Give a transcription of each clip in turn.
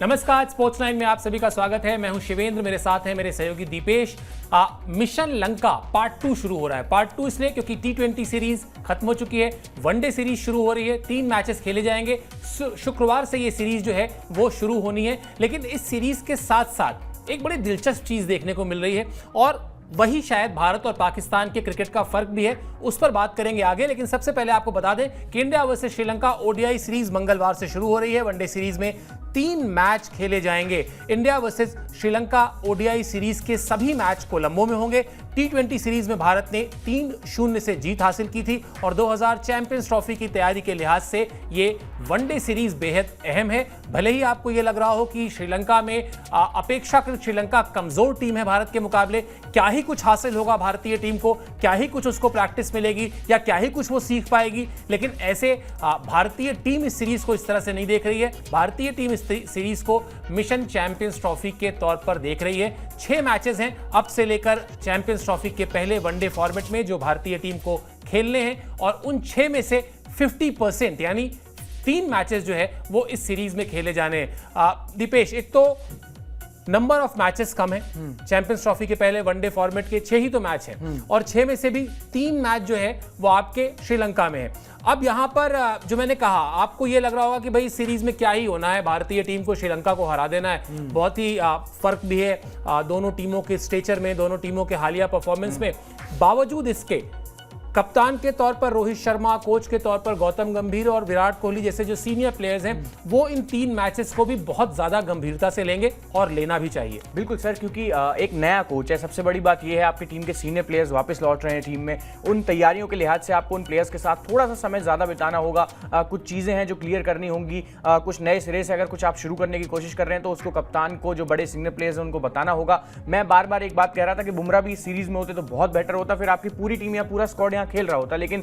नमस्कार, sports line में आप सभी का स्वागत है। मैं हूं शिवेंद्र, मेरे साथ हैं मेरे सहयोगी दीपेश। मिशन लंका पार्ट 2 शुरू हो रहा है। पार्ट 2 इसलिए क्योंकि T20 सीरीज खत्म हो चुकी है, वनडे सीरीज शुरू हो रही है, 3 मैचेस खेले जाएंगे। शुक्रवार से ये सीरीज जो है वो शुरू होनी है। लेकिन इस सीरीज के साथ साथ एक बड़ी दिलचस्प चीज देखने को मिल रही है और वही शायद भारत और पाकिस्तान के क्रिकेट का फर्क भी है, उस पर बात करेंगे आगे। लेकिन सबसे पहले आपको बता दें कि India versus Sri Lanka ODI series मंगलवार से शुरू हो रही है। वनडे सीरीज में 3 मैच खेले जाएंगे। India versus Sri Lanka ODI series के सभी मैच कोलंबो में होंगे। T20 सीरीज में भारत ने 3-0 से जीत हासिल की थी और 2000 चैंपियंस ट्रॉफी की तैयारी के लिहाज से ये वनडे सीरीज बेहद अहम है। भले ही आपको ये लग रहा हो कि श्रीलंका में अपेक्षाकृत श्रीलंका कमजोर टीम है भारत के मुकाबले, क्या ही कुछ हासिल होगा भारतीय टीम को, क्या ही कुछ उसको प्रैक्टिस मिलेगी या क्या ही कुछ वो सीख पाएगी, लेकिन ऐसे भारतीय टीम इस सीरीज को इस तरह से नहीं देख रही है। भारतीय टीम इस सीरीज को मिशन चैंपियंस ट्रॉफी के तौर पर देख रही है। 6 मैचेस हैं अब से लेकर चैंपियंस ट्रॉफी के पहले वनडे फॉर्मेट में जो भारतीय टीम को खेलने हैं और उन 6 में से 50% यानी 3 मैचेस जो है वो इस सीरीज में खेले जाने हैं। दीपेश, एक तो नंबर ऑफ मैचेस कम है, चैंपियंस ट्रॉफी के पहले वनडे फॉर्मेट के 6 ही तो मैच हैं और 6 में से भी 3 मैच जो है वो आपके श्रीलंका में है। अब यहां पर जो मैंने कहा, आपको ये लग रहा होगा कि भाई सीरीज में क्या ही होना है, भारतीय टीम को श्रीलंका को हरा देना है। बहुत ही फर्क भी है दोनों टीमों के स्टेचर में, दोनों टीमों के हालिया परफॉर्मेंस में। बावजूद इसके कप्तान के तौर पर रोहित शर्मा, कोच के तौर पर गौतम गंभीर और विराट कोहली जैसे जो सीनियर प्लेयर्स हैं वो इन 3 मैचेस को भी बहुत ज्यादा गंभीरता से लेंगे और लेना भी चाहिए। बिल्कुल सर, क्योंकि एक नया कोच है। सबसे बड़ी बात यह है आपकी टीम के सीनियर प्लेयर्स वापस लौट रहे हैं टीम में। उन तैयारियों के लिहाज से आपको उन प्लेयर्स के साथ थोड़ा सा समय ज्यादा बिताना होगा। कुछ चीजें हैं जो क्लियर करनी होंगी। कुछ नए सिरे से अगर कुछ आप शुरू करने की कोशिश कर रहे हैं तो उसको कप्तान को, जो बड़े सीनियर प्लेयर्स हैं उनको बताना होगा। मैं बार बार एक बात कह रहा था कि बुमराह भी इस सीरीज में होते तो बहुत बेटर होता, फिर आपकी पूरी टीम या पूरा स्क्वाड यहाँ खेल रहा होता। लेकिन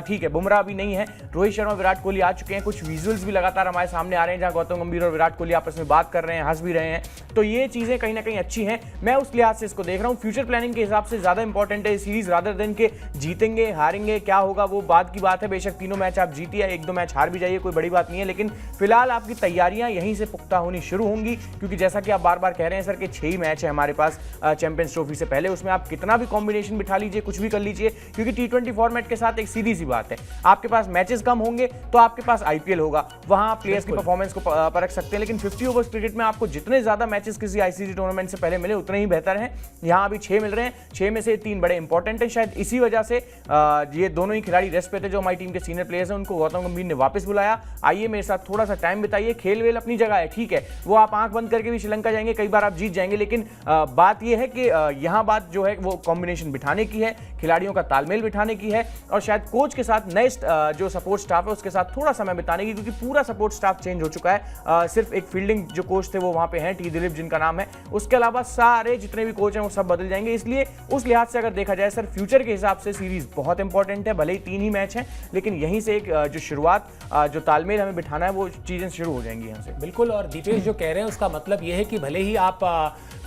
ठीक है, बुमराह अभी नहीं है, रोहित शर्मा, विराट कोहली आ चुके हैं। कुछ विजुअल्स भी लगातार हमारे सामने आ रहे हैं जहां गौतम गंभीर और विराट कोहली आपस में बात कर रहे हैं, हंस भी रहे हैं। तो ये चीजें कहीं ना कहीं अच्छी हैं। मैं उस लिहाज से इसको देख रहा हूं। फ्यूचर प्लानिंग के हिसाब से ज्यादा इंपॉर्टेंट है सीरीज रादर देन के जीतेंगे हारेंगे क्या होगा वो बाद की बात है। बेशक तीनों मैच आप जीते या 1-2 मैच हार भी जाइए, कोई बड़ी बात नहीं है, लेकिन फिलहाल आपकी तैयारियां यहीं से पुख्ता होनी शुरू होंगी। क्योंकि जैसा कि आप बार बार कह रहे हैं सर कि 6 ही मैच है हमारे पास चैंपियंस ट्रॉफी से पहले, उसमें आप कितना भी कॉम्बिनेशन बिठा लीजिए, कुछ भी कर लीजिए, क्योंकि T20 फॉर्मेट के साथ एक सीधी सी बात है, आपके पास मैचेस कम होंगे तो आपके पास आईपीएल होगा, वहां आप प्लेयर्स की परफॉर्मेंस को परख सकते हैं। लेकिन 50 ओवर्स क्रिकेट में आपको जितने ज्यादा मैचेस किसी आईसीसी टूर्नामेंट से पहले मिले उतने ही बेहतर हैं। यहां अभी 6 मिल रहे हैं, 6 में से 3 बड़े इंपॉर्टेंट हैं। शायद इसी वजह से ये दोनों ही खिलाड़ी रेस्ट पे थे जो हमारी टीम के सीनियर प्लेयर्स हैं, उनको गौतम गंभीर ने वापस बुलाया। आइए मेरे साथ थोड़ा सा टाइम बिताइए, खेल वेल अपनी जगह है, ठीक है, वो आप आंख बंद करके भी श्रीलंका जाएंगे, कई बार आप जीत जाएंगे, लेकिन बात यह है कि यहां बात जो है वो कॉम्बिनेशन बिठाने की है, खिलाड़ियों का तालमेल बिठाने की है और शायद कोच के साथ नए जो सपोर्ट स्टाफ है उसके साथ थोड़ा समय बिताने की, क्योंकि पूरा सपोर्ट स्टाफ चेंज हो चुका है। सिर्फ एक फील्डिंग जो कोच थे वो वहां पे हैं, टी दिलीप जिनका नाम है, उसके अलावा सारे जितने भी कोच हैं वो सब बदल जाएंगे। इसलिए उस लिहाज से अगर देखा जाए सर, फ्यूचर के हिसाब से सीरीज बहुत इंपॉर्टेंट है। भले ही 3 ही मैच हैं, लेकिन यहीं से एक जो शुरुआत, जो तालमेल हमें बिठाना है वो चीजें शुरू हो जाएंगी यहाँ से। बिल्कुल, और दीपेश जो कह रहे हैं उसका मतलब यह है कि भले ही आप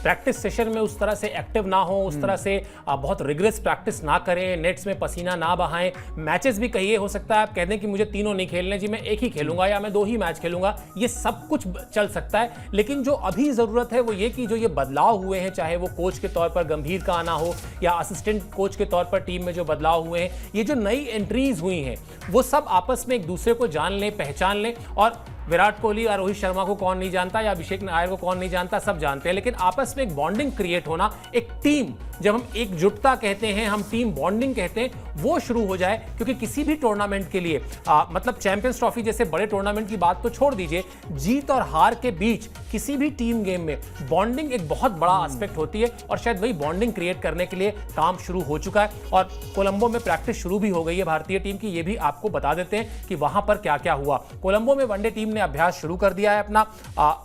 प्रैक्टिस सेशन में उस तरह से एक्टिव ना हो, उस तरह से बहुत रिग्रेस प्रैक्टिस ना करें, नेट्स में पसीना ना बहाएं, मैचेस भी कहिए, हो सकता है आप कह दें कि मुझे तीनों नहीं खेलने जी, मैं एक ही खेलूंगा या मैं 2 ही मैच खेलूंगा, ये सब कुछ चल सकता है। लेकिन जो अभी जरूरत है वो ये कि जो ये बदलाव हुए हैं, चाहे वो कोच के तौर पर गंभीर का आना हो या असिस्टेंट कोच के तौर पर टीम में जो बदलाव हुए हैं, ये जो नई एंट्रीज हुई हैं वो सब आपस में एक दूसरे को जान लें, पहचान लें। और विराट कोहली या रोहित शर्मा को कौन नहीं जानता या अभिषेक नायर को कौन नहीं जानता, सब जानते हैं, लेकिन आपस में एक बॉन्डिंग क्रिएट होना, एक टीम, जब हम एकजुटता कहते हैं, हम टीम बॉन्डिंग कहते हैं, वो शुरू हो जाए। क्योंकि किसी भी टूर्नामेंट के लिए मतलब चैंपियंस ट्रॉफी जैसे बड़े टूर्नामेंट की बात तो छोड़ दीजिए, जीत और हार के बीच किसी भी टीम गेम में बॉन्डिंग एक बहुत बड़ा एस्पेक्ट होती है और शायद वही बॉन्डिंग क्रिएट करने के लिए काम शुरू हो चुका है और कोलंबो में प्रैक्टिस शुरू भी हो गई है भारतीय टीम की। ये भी आपको बता देते हैं कि वहां पर क्या क्या हुआ। कोलंबो में वनडे टीम ने अभ्यास शुरू कर दिया है अपना।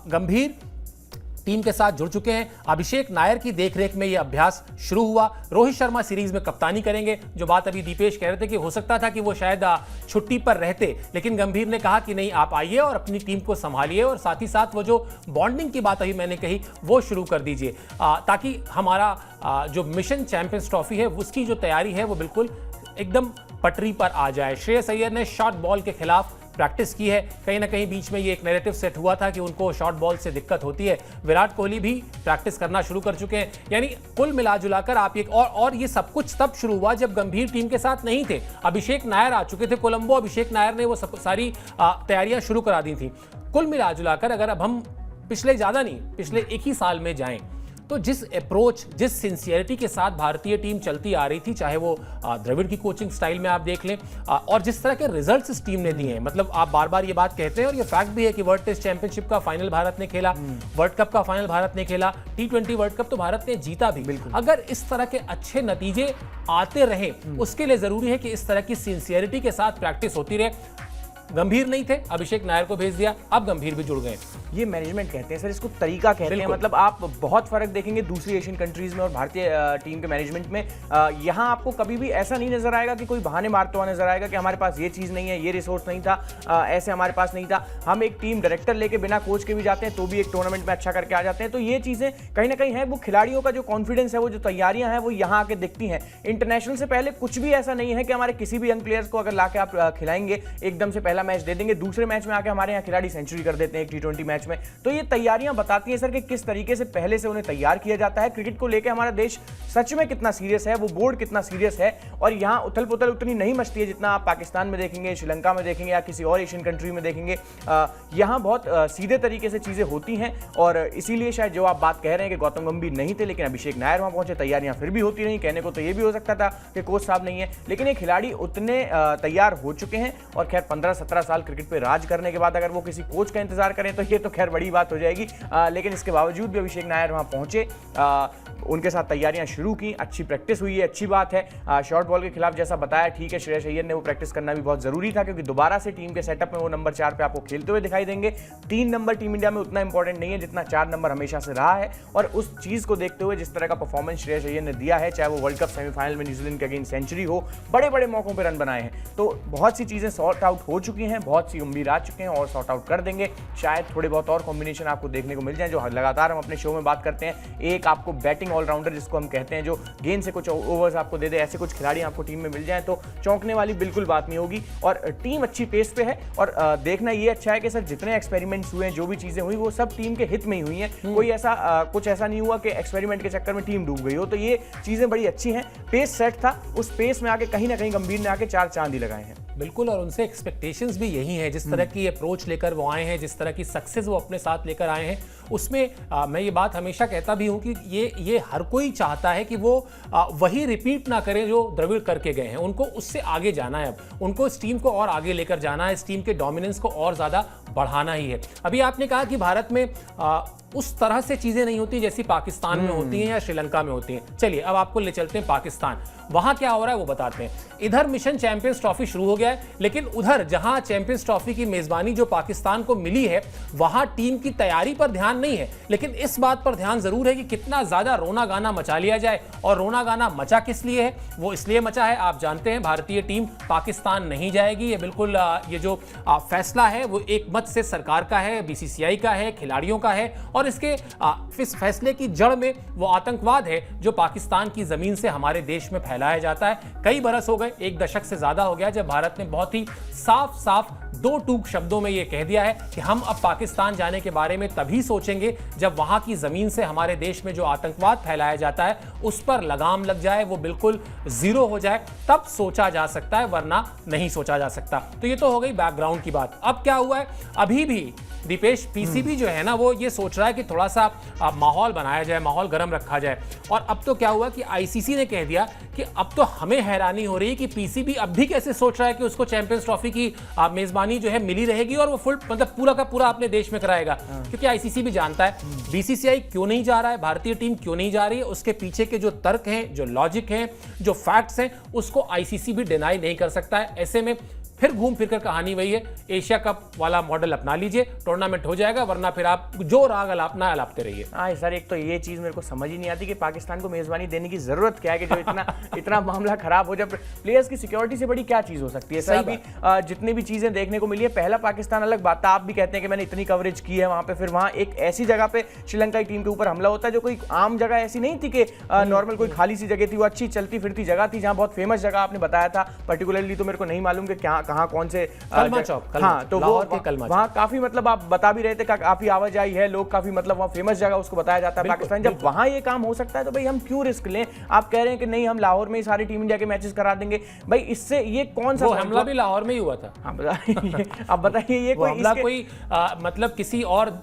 गंभीर टीम के साथ जुड़ चुके हैं, अभिषेक नायर की देखरेख में यह अभ्यास शुरू हुआ। रोहित शर्मा सीरीज में कप्तानी करेंगे। जो बात अभी दीपेश कह रहे थे कि हो सकता था कि वो शायद छुट्टी पर रहते, लेकिन गंभीर ने कहा कि नहीं, आप आइए और अपनी टीम को संभालिए और साथ ही साथ वो जो बॉन्डिंग की बात अभी मैंने कही वो शुरू कर दीजिए, ताकि हमारा जो मिशन चैंपियंस ट्रॉफी है उसकी जो तैयारी है वो बिल्कुल एकदम पटरी पर आ जाए। श्रेयस अय्यर ने शॉर्ट बॉल के खिलाफ प्रैक्टिस की है। कहीं ना कहीं बीच में ये एक नैरेटिव सेट हुआ था कि उनको शॉर्ट बॉल से दिक्कत होती है। विराट कोहली भी प्रैक्टिस करना शुरू कर चुके हैं। यानी कुल मिला जुलाकर आप एक और ये सब कुछ तब शुरू हुआ जब गंभीर टीम के साथ नहीं थे। अभिषेक नायर आ चुके थे कोलंबो, अभिषेक नायर ने वो सब सारी तैयारियां शुरू करा दी थी। कुल मिला जुलाकर अगर अब हम पिछले एक ही साल में जाएं तो जिस अप्रोच, जिस सिंसियरिटी के साथ भारतीय टीम चलती आ रही थी, चाहे वो द्रविड़ की कोचिंग स्टाइल में आप देख लें और जिस तरह के रिजल्ट्स इस टीम ने दिए हैं, मतलब आप बार बार ये बात कहते हैं और ये फैक्ट भी है कि वर्ल्ड टेस्ट चैंपियनशिप का फाइनल भारत ने खेला, वर्ल्ड कप का फाइनल भारत ने खेला, T20 वर्ल्ड कप तो भारत ने जीता भी। अगर इस तरह के अच्छे नतीजे आते रहे, उसके लिए जरूरी है कि इस तरह की सिंसियरिटी के साथ प्रैक्टिस होती रहे। गंभीर नहीं थे, अभिषेक नायर को भेज दिया, अब गंभीर भी जुड़ गए। ये मैनेजमेंट कहते हैं सर, इसको तरीका कहते हैं। मतलब आप बहुत फर्क देखेंगे दूसरी एशियन कंट्रीज में और भारतीय टीम के मैनेजमेंट में। यहाँ आपको कभी भी ऐसा नहीं नजर आएगा कि कोई बहाने मारता हुआ नजर आएगा कि हमारे पास ये चीज़ नहीं है, ये रिसोर्स नहीं था, ऐसे हमारे पास नहीं था। हम एक टीम डायरेक्टर लेके बिना कोच के भी जाते हैं तो भी एक टूर्नामेंट में अच्छा करके आ जाते हैं। तो ये चीज़ें कहीं ना कहीं है, वो खिलाड़ियों का जो कॉन्फिडेंस है, वो जो तैयारियां हैं, वो यहाँ आके दिखती हैं। इंटरनेशनल से पहले कुछ भी ऐसा नहीं है कि हमारे किसी भी यंग प्लेयर्स को अगर लाके आप खिलाएंगे, एकदम से पहला मैच दे देंगे, दूसरे मैच में आके हमारे यहाँ खिलाड़ी सेंचुरी कर देते हैं एक T20 मैच में। तो ये तैयारियां बताती हैं सर कि किस तरीके से पहले से उन्हें तैयार किया जाता है। क्रिकेट को लेकर हमारा देश सच में कितना सीरियस है, वो बोर्ड कितना सीरियस है। और यहाँ उथल पुथल उतनी नहीं मचती है जितना आप पाकिस्तान में देखेंगे, श्रीलंका में देखेंगे या किसी और एशियन कंट्री में देखेंगे। यहाँ बहुत सीधे तरीके से चीजें होती हैं और इसीलिए शायद जो आप बात कह रहे हैं कि गौतम गंभीर नहीं थे लेकिन अभिषेक नायर वहां पहुंचे, तैयारियां फिर भी होती रही। कहने को तो ये भी हो सकता था कि कोच साहब नहीं है, लेकिन ये खिलाड़ी उतने तैयार हो चुके हैं। और खैर 15-17 साल क्रिकेट पे राज करने के बाद अगर वो किसी कोच का इंतजार करें तो ये तो खैर बड़ी बात हो जाएगी। लेकिन इसके बावजूद भी अभिषेक नायर वहां पहुंचे, उनके साथ तैयारियां शुरू की, अच्छी प्रैक्टिस हुई है, अच्छी बात है। शॉर्ट बॉल के खिलाफ जैसा बताया, ठीक है, श्रेयस अय्यर ने वो प्रैक्टिस करना भी बहुत जरूरी था क्योंकि दोबारा से टीम के सेटअप में वो नंबर 4 पे आपको खेलते हुए दिखाई देंगे। 3 नंबर टीम इंडिया में उतना इंपॉर्टेंट नहीं है जितना 4 नंबर हमेशा से रहा है। और उस चीज को देखते हुए जिस तरह का परफॉर्मेंस श्रेयस अय्यर ने दिया है, चाहे वो वर्ल्ड कप सेमीफाइनल में न्यूजीलैंड के अगेंस्ट सेंचुरी हो, बड़े बड़े मौकों पर रन बनाए हैं, तो बहुत सी चीजें सॉर्ट आउट हो चुकी हैं, बहुत सी उम्मीद आ चुके हैं और सॉर्ट आउट कर देंगे। शायद थोड़े बहुत और कॉम्बिनेशन आपको देखने को मिल जाए जो लगातार हम अपने शो में बात करते हैं। एक आपको बैटिंग ऑलराउंडर जिसको हम कहते हैं, जो गेंद से कुछ ओवर्स आपको दे दे, ऐसे कुछ खिलाड़ी आपको टीम में मिल जाए तो चौंकने वाली बिल्कुल बात नहीं होगी। और टीम अच्छी पेस पे है और देखना ये अच्छा है कि सर जितने एक्सपेरिमेंट्स हुए हैं, जो भी चीजें हुई, वो सब टीम के हित में ही हुई हैं। कोई ऐसा कुछ ऐसा नहीं हुआ कि एक्सपेरिमेंट के चक्कर में टीम डूब गई हो। तो ये चीजें बड़ी अच्छी हैं। पेस सेट था, उस पेस में आके कहीं ना कहीं गंभीर ने आके 4 चांद ही लगाए हैं। बिल्कुल, और उनसे एक्सपेक्टेशंस भी यही हैं। जिस तरह की अप्रोच लेकर वो आए हैं, जिस तरह की सक्सेस वो अपने साथ लेकर आए हैं, उसमें मैं ये बात हमेशा कहता भी हूँ कि ये हर कोई चाहता है कि वो वही रिपीट ना करें जो द्रविड़ करके गए हैं। उनको उससे आगे जाना है, अब उनको इस टीम को और आगे लेकर जाना है, इस टीम के डोमिनेंस को और ज़्यादा बढ़ाना ही है। अभी आपने कहा कि भारत में उस तरह से चीज़ें नहीं होती जैसी पाकिस्तान में होती हैं या श्रीलंका में होती हैं। चलिए अब आपको ले चलते हैं पाकिस्तान, वहां क्या हो रहा है वो बताते हैं। इधर मिशन चैंपियंस ट्रॉफी शुरू हो गया है, लेकिन उधर जहां चैंपियंस ट्रॉफी की मेजबानी जो पाकिस्तान को मिली है, वहां टीम की तैयारी पर ध्यान नहीं है, लेकिन इस बात पर ध्यान जरूर है कि कितना ज्यादा रोना गाना मचा लिया जाए। और रोना गाना मचा किस लिए है? वो इसलिए मचा है, आप जानते हैं, भारतीय टीम पाकिस्तान नहीं जाएगी। ये बिल्कुल ये जो फैसला है वो एक मत से सरकार का है, BCCI का है, खिलाड़ियों का है। और इसके इस फैसले की जड़ में वो आतंकवाद है जो पाकिस्तान की जमीन से हमारे देश में फैलाया जाता है। कई बरस हो गए, 1 दशक से ज्यादा हो गया, जब भारत ने बहुत ही साफ साफ 2 टूक शब्दों में ये कह दिया है कि हम अब पाकिस्तान जाने के बारे में तभी सोचेंगे जब वहां की जमीन से हमारे देश में जो आतंकवाद फैलाया जाता है उस पर लगाम लग जाए, वो बिल्कुल जीरो हो जाए, तब सोचा जा सकता है, वरना नहीं सोचा जा सकता। तो ये तो हो गई बैकग्राउंड की बात। अब क्या हुआ है, अभी भी दीपेश, PCB जो है ना, वो ये सोच रहा है कि थोड़ा सा माहौल बनाया जाए, माहौल गर्म रखा जाए। और अब तो क्या हुआ कि ICC ने कह दिया कि अब तो हमें हैरानी हो रही है कि PCB अब भी कैसे सोच रहा है कि उसको चैंपियंस ट्रॉफी की मेजबानी जो है मिली रहेगी और वो फुल मतलब पूरा का पूरा अपने देश में कराएगा। क्योंकि ICC भी जानता है BCCI क्यों नहीं जा रहा है, भारतीय टीम क्यों नहीं जा रही है, उसके पीछे के जो तर्क हैं, जो लॉजिक हैं, जो फैक्ट्स हैं, उसको ICC भी डिनाई नहीं कर सकता है। ऐसे में फिर घूम फिर कर कहानी वही है, एशिया कप वाला मॉडल अपना लीजिए, टूर्नामेंट हो जाएगा, वरना फिर आप जो राग अलापना अलापते रहिए। हाँ सर, एक तो ये चीज़ मेरे को समझ ही नहीं आती कि पाकिस्तान को मेज़बानी देने की ज़रूरत क्या है कि जो इतना मामला खराब हो जाए। प्लेयर्स की सिक्योरिटी से बड़ी क्या चीज़ हो सकती है सर? अभी जितनी भी चीज़ें देखने को मिली है, पहला पाकिस्तान अलग बात था, आप भी कहते हैं कि मैंने इतनी कवरेज की है वहाँ पे, फिर वहाँ एक ऐसी जगह पे श्रीलंका की टीम के ऊपर हमला होता है जो कोई आम जगह ऐसी नहीं थी कि नॉर्मल कोई खाली सी जगह थी, वो अच्छी चलती फिरती जगह थी, जहाँ बहुत फेमस जगह आपने बताया था। पर्टिकुलरली तो मेरे को नहीं मालूम कि कहाँ कौन से कलमा चौक, हाँ, तो लाहौर के कलमा चौक। वहाँ काफी मतलब आप बता भी रहे थे काफी आवाजाही है, लोग काफी मतलब वहाँ फेमस जगह उसको बताया जाता है पाकिस्तान। जब वहाँ ये काम हो सकता है तो भाई हम क्यों रिस्क लें? आप कह रहे हैं कि नहीं हम लाहौर में ही सारी टीम इंडिया के मैचेस करा देंगे, भाई इससे ये कौन सा हमला भी लाहौर में ही हुआ था। हाँ बताइए, आप बताइए ये कोई हमला कोई मतलब किसी और